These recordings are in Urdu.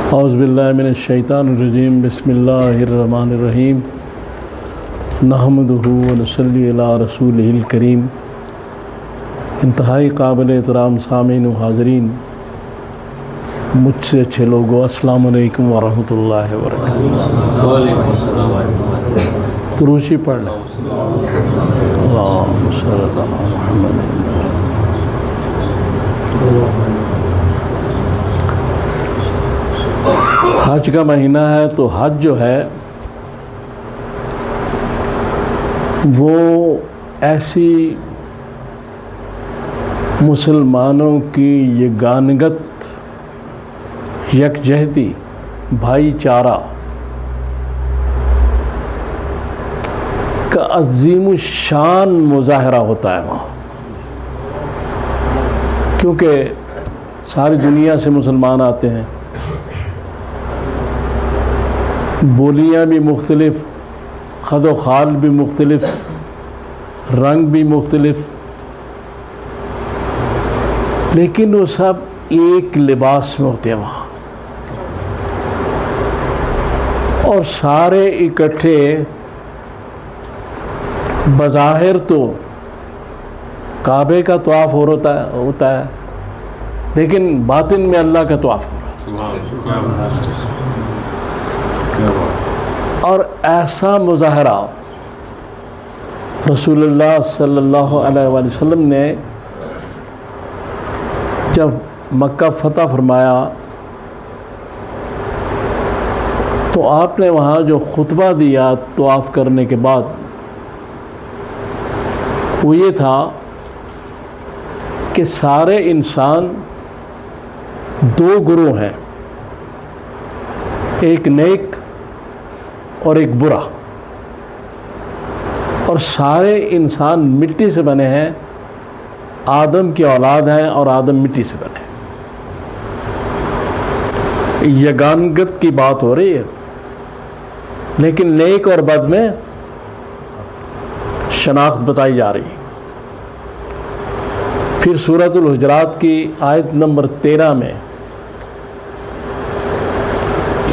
اعوذ باللہ من الشیطان الرجیم بسم اللہ الرحمن الرحیم نحمدہ ونصلی علی رسولہ الکریم۔ انتہائی قابل احترام سامعین و حاضرین، مجھ سے اچھے لوگوں، السلام علیکم ورحمۃ اللہ وبرکاتہ۔ دروشی پڑھ لیں۔ اللہم صلی علی محمد۔ حج کا مہینہ ہے تو حج جو ہے وہ ایسی مسلمانوں کی یگانگت، یکجہتی، بھائی چارہ کا عظیم الشان مظاہرہ ہوتا ہے وہاں، کیونکہ ساری دنیا سے مسلمان آتے ہیں، بولیاں بھی مختلف، خد و خال بھی مختلف، رنگ بھی مختلف، لیکن وہ سب ایک لباس میں ہوتے ہیں وہاں، اور سارے اکٹھے بظاہر تو کعبے کا طواف ہوتا ہے، لیکن باطن میں اللہ کا طواف ہو رہا ہے۔ اور ایسا مظاہرہ رسول اللہ صلی اللہ علیہ وآلہ وسلم نے جب مکہ فتح فرمایا تو آپ نے وہاں جو خطبہ دیا طواف کرنے کے بعد، وہ یہ تھا کہ سارے انسان دو گروہ ہیں، ایک نیک اور ایک برا، اور سارے انسان مٹی سے بنے ہیں، آدم کی اولاد ہیں اور آدم مٹی سے بنے ہیں۔ یگانگت کی بات ہو رہی ہے، لیکن نیک اور بد میں شناخت بتائی جا رہی ہے۔ پھر سورۃ الحجرات کی آیت نمبر 13 میں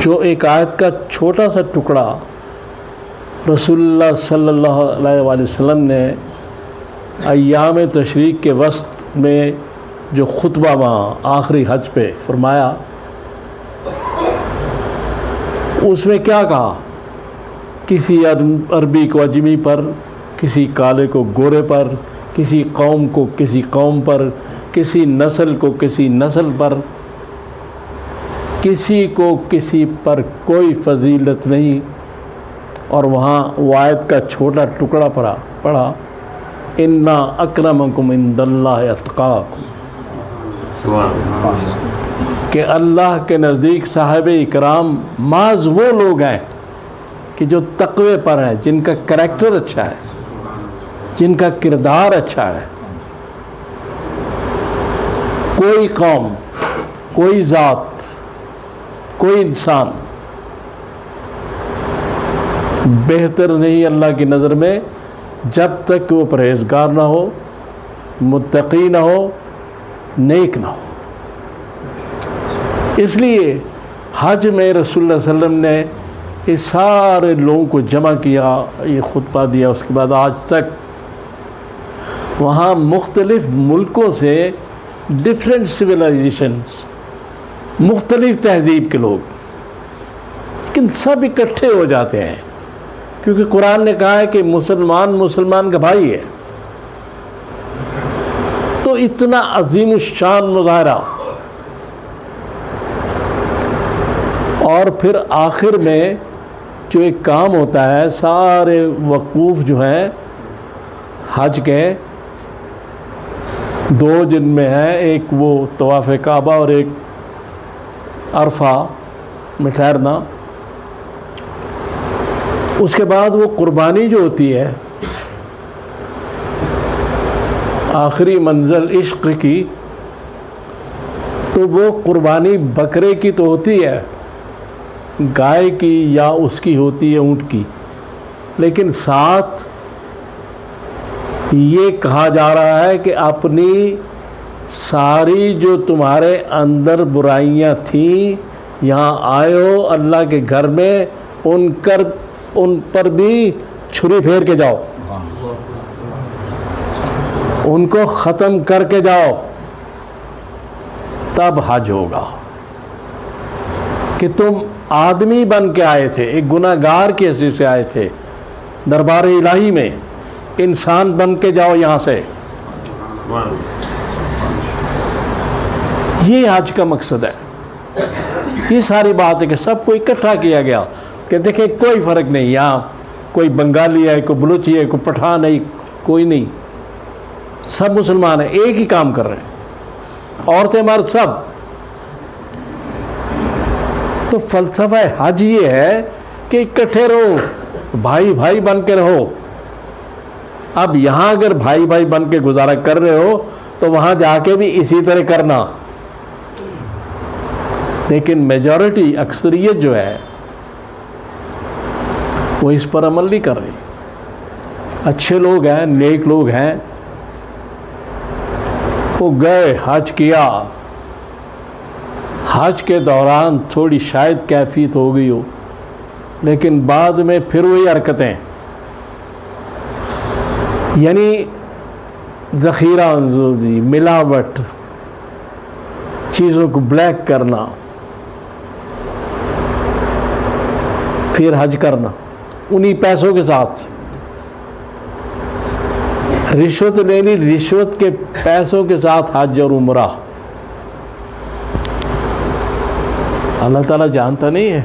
جو ایک آیت کا چھوٹا سا ٹکڑا رسول اللہ صلی اللہ علیہ وآلہ وسلم نے ایام تشریق کے وسط میں جو خطبہ وہاں آخری حج پہ فرمایا، اس میں کیا کہا؟ کسی عربی کو عجمی پر، کسی کالے کو گورے پر، کسی قوم کو کسی قوم پر، کسی نسل کو کسی نسل پر، کسی کو کسی پر کوئی فضیلت نہیں، اور وہاں آیت کا چھوٹا ٹکڑا پڑھا اِنَّا أَكْرَمَكُمْ عِنْدَ اللَّهِ أَتْقَاكُمْ، کہ اللہ کے نزدیک صاحب اکرام محض وہ لوگ ہیں کہ جو تقوی پر ہیں، جن کا کریکٹر اچھا ہے، جن کا کردار اچھا ہے۔ کوئی قوم، کوئی ذات، کوئی انسان بہتر نہیں اللہ کی نظر میں جب تک وہ پرہیزگار نہ ہو، متقی نہ ہو، نیک نہ ہو۔ اس لیے حج میں رسول اللہ صلی اللہ علیہ وسلم نے یہ سارے لوگوں کو جمع کیا، یہ خطبہ دیا، اس کے بعد آج تک وہاں مختلف ملکوں سے ڈفرینٹ سویلائزیشنز، مختلف تہذیب کے لوگ، لیکن سب اکٹھے ہو جاتے ہیں، کیونکہ قرآن نے کہا ہے کہ مسلمان کا بھائی ہے۔ تو اتنا عظیم الشان مظاہرہ، اور پھر آخر میں جو ایک کام ہوتا ہے، سارے وقوف جو ہیں حج کے دو جن میں ہے، ایک وہ طواف کعبہ اور ایک عرفہ میں ٹھہرنا، اس کے بعد وہ قربانی جو ہوتی ہے، آخری منزل عشق کی، تو وہ قربانی بکرے کی تو ہوتی ہے، گائے کی یا اس کی ہوتی ہے اونٹ کی، لیکن ساتھ یہ کہا جا رہا ہے کہ اپنی ساری جو تمہارے اندر برائیاں تھیں یہاں آئے ہو اللہ کے گھر میں، ان پر بھی چھری پھیر کے جاؤ، ان کو ختم کر کے جاؤ، تب حج ہوگا۔ کہ تم آدمی بن کے آئے تھے، ایک گناہ گار کی حیثیت سے آئے تھے دربار الہی میں، انسان بن کے جاؤ یہاں سے۔ یہ حج کا مقصد ہے۔ یہ ساری بات ہے کہ سب کو اکٹھا کیا گیا کہ دیکھیں کوئی فرق نہیں، یہاں کوئی بنگالی ہے، کوئی بلوچی ہے، کوئی پٹھان ہے، کوئی نہیں، سب مسلمان ہیں، ایک ہی کام کر رہے ہیں، عورتیں مرد سب۔ تو فلسفہ حج یہ ہے کہ اکٹھے رہو، بھائی بھائی بن کے رہو۔ اب یہاں اگر بھائی بھائی بن کے گزارا کر رہے ہو تو وہاں جا کے بھی اسی طرح کرنا۔ لیکن میجورٹی، اکثریت جو ہے وہ اس پر عمل نہیں کر رہی۔ اچھے لوگ ہیں، نیک لوگ ہیں، وہ گئے، حج کیا، حج کے دوران تھوڑی شاید کیفیت ہو گئی ہو، لیکن بعد میں پھر وہی حرکتیں، یعنی ذخیرہ اندوزی، ملاوٹ، چیزوں کو بلیک کرنا، پھر حج کرنا انہی پیسوں کے ساتھ، رشوت لینی، رشوت کے پیسوں کے ساتھ حج اور عمرہ۔ اللہ تعالیٰ جانتا نہیں ہے،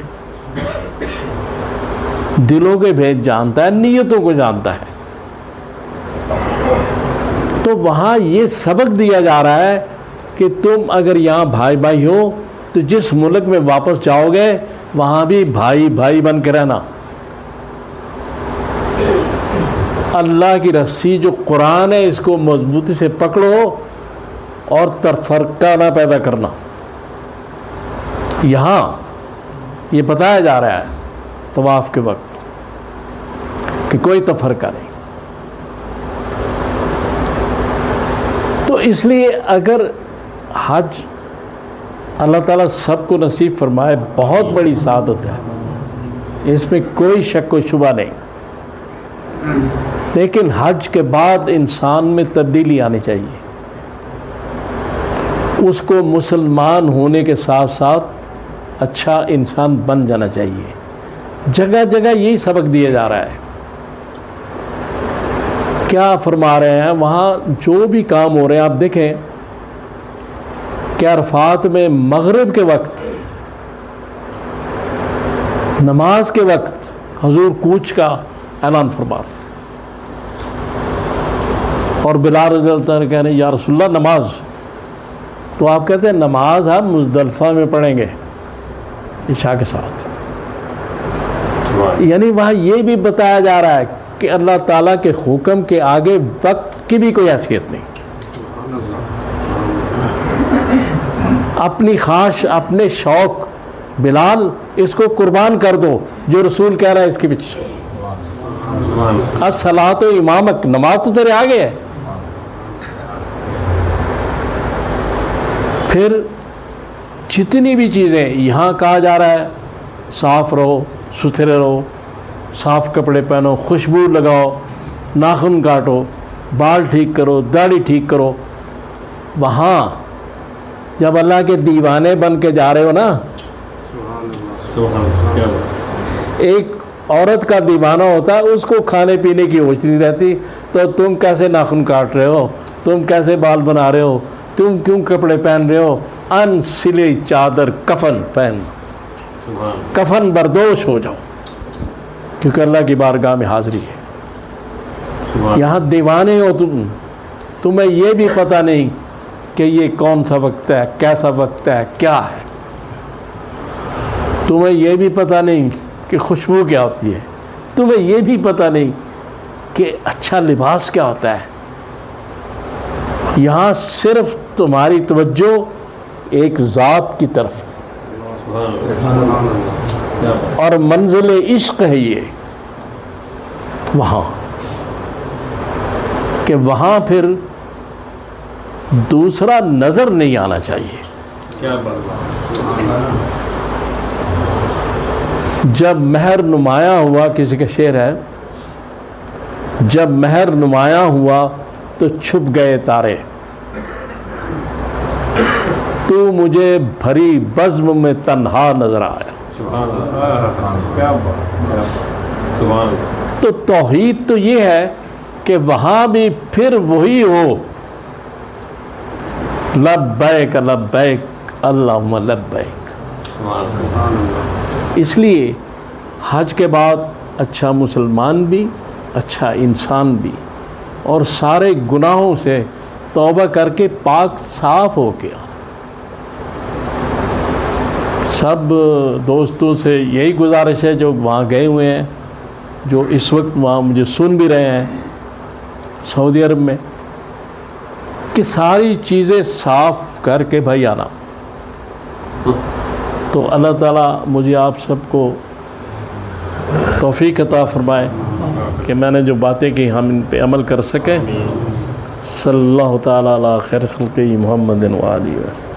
دلوں کے بھید جانتا ہے، نیتوں کو جانتا ہے۔ تو وہاں یہ سبق دیا جا رہا ہے کہ تم اگر یہاں بھائی بھائی ہو تو جس ملک میں واپس جاؤ گے وہاں بھی بھائی بھائی بن کے رہنا۔ اللہ کی رسی جو قرآن ہے اس کو مضبوطی سے پکڑو اور تفرقہ نہ پیدا کرنا۔ یہاں یہ بتایا جا رہا ہے طواف کے وقت کہ کوئی تفرقہ نہیں۔ تو اس لیے اگر حج اللہ تعالیٰ سب کو نصیب فرمائے بہت بڑی سعادت ہے، اس میں کوئی شک و شبہ نہیں، لیکن حج کے بعد انسان میں تبدیلی آنی چاہیے۔ اس کو مسلمان ہونے کے ساتھ ساتھ اچھا انسان بن جانا چاہیے۔ جگہ جگہ یہی سبق دیا جا رہا ہے۔ کیا فرما رہے ہیں وہاں جو بھی کام ہو رہے ہیں، آپ دیکھیں کہ عرفات میں مغرب کے وقت، نماز کے وقت حضور کوچ کا اعلان فرما رہے ہیں، اور بلال رضی اللہ عنہ کہہ رہے ہیں یا رسول اللہ نماز، تو آپ کہتے ہیں نماز ہم مزدلفہ میں پڑھیں گے عشاء کے ساتھ۔ یعنی وہاں یہ بھی بتایا جا رہا ہے کہ اللہ تعالیٰ کے حکم کے آگے وقت کی بھی کوئی حیثیت نہیں۔ اپنی خواہش، اپنے شوق، بلال اس کو قربان کر دو جو رسول کہہ رہا ہے اس کے پیچھے۔ الصلاۃ امامک، نماز تو تیرے آگے ہے۔ پھر جتنی بھی چیزیں یہاں کہا جا رہا ہے، صاف رہو، ستھرے رہو، صاف کپڑے پہنو، خوشبو لگاؤ، ناخن کاٹو، بال ٹھیک کرو، داڑھی ٹھیک کرو، وہاں جب اللہ کے دیوانے بن کے جا رہے ہو نا، ایک عورت کا دیوانہ ہوتا ہے، اس کو کھانے پینے کی ہوش نہیں رہتی، تو تم کیسے ناخن کاٹ رہے ہو، تم کیسے بال بنا رہے ہو، تم کیوں کپڑے پہن رہے ہو، ان سلی چادر کفن پہن، کفن بردوش ہو جاؤ، کیونکہ اللہ کی بارگاہ میں حاضری ہے۔ یہاں دیوانے ہو تمہیں یہ بھی پتہ نہیں کہ یہ کون سا وقت ہے، کیسا وقت ہے، کیا ہے، تمہیں یہ بھی پتہ نہیں کہ خوشبو کیا ہوتی ہے، تمہیں یہ بھی پتہ نہیں کہ اچھا لباس کیا ہوتا ہے۔ یہاں صرف تمہاری توجہ ایک ذات کی طرف، اور منزل عشق ہے یہ وہاں، کہ وہاں پھر دوسرا نظر نہیں آنا چاہیے۔ جب مہر نمایاں ہوا، کسی کا شعر ہے، جب مہر نمایاں ہوا تو چھپ گئے تارے، تو مجھے بھری بزم میں تنہا نظر آیا۔ سبحان اللہ، کیا بات، کیا بات، سبحان اللہ۔ تو توحید تو یہ ہے کہ وہاں بھی پھر وہی ہو، لبیک لبیک اللہم لبیک۔ سبحان اللہ۔ اس لیے حج کے بعد اچھا مسلمان بھی، اچھا انسان بھی، اور سارے گناہوں سے توبہ کر کے پاک صاف ہو کے آ۔ سب دوستوں سے یہی گزارش ہے جو وہاں گئے ہوئے ہیں، جو اس وقت وہاں مجھے سن بھی رہے ہیں سعودی عرب میں، کہ ساری چیزیں صاف کر کے بھائی آنا۔ تو اللہ تعالیٰ مجھے آپ سب کو توفیق عطا فرمائے کہ میں نے جو باتیں کی ہم ان پہ عمل کر سکیں۔ صلی اللہ تعالیٰ علی خیر خلقہ محمد و آلہ وسلم۔